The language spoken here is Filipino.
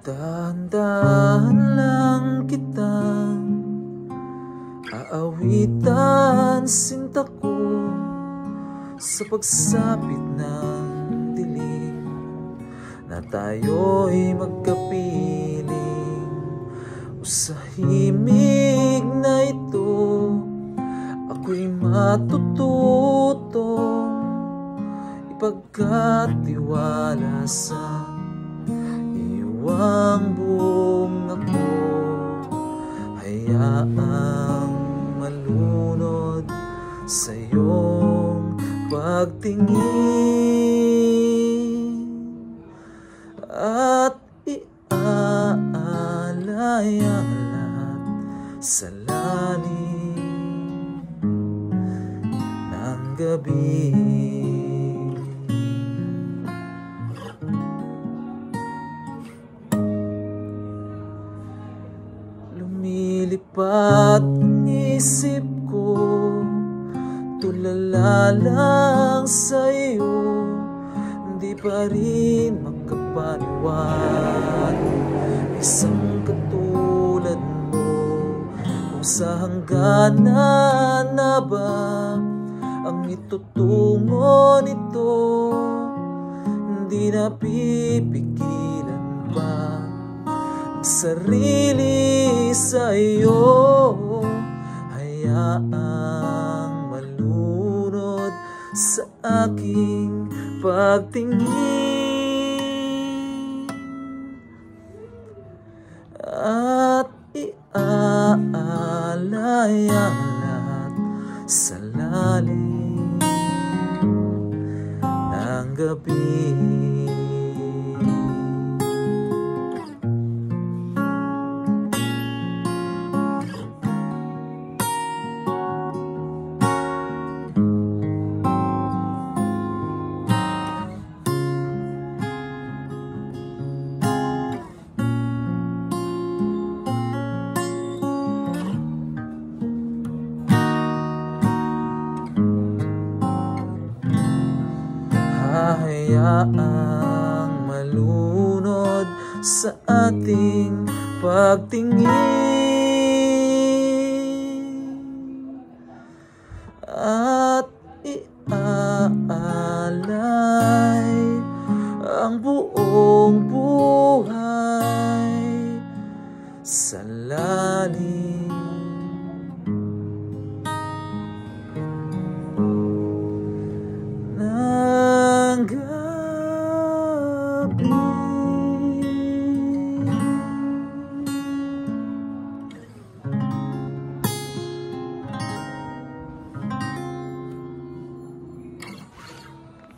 Dahan-dahan lang kitang aawitan, sinta ko, sa pagsapit ng dilim, na tayo'y magkapiling. O sa himig na ito, ako'y matututong ipagkatiwala sa iyong buong ako. Hayaang malunod sa iyong pagtingin at iaalay ang lahat sa lalim ng gabi. Lumilipat ang isip ko, tulala lang sa iyo, hindi pa rin makapaniwala isang katulad mo. Kung sa hangganan na ba ang itutungo nito, hindi na pipigilan pa ang sarili sa iyo. Hayaang malunod sa aking pagtingin at iaalay ang lahat sa lalim ng gabi. Hayaang malunod sa ating pagtingin at iaalay ang buong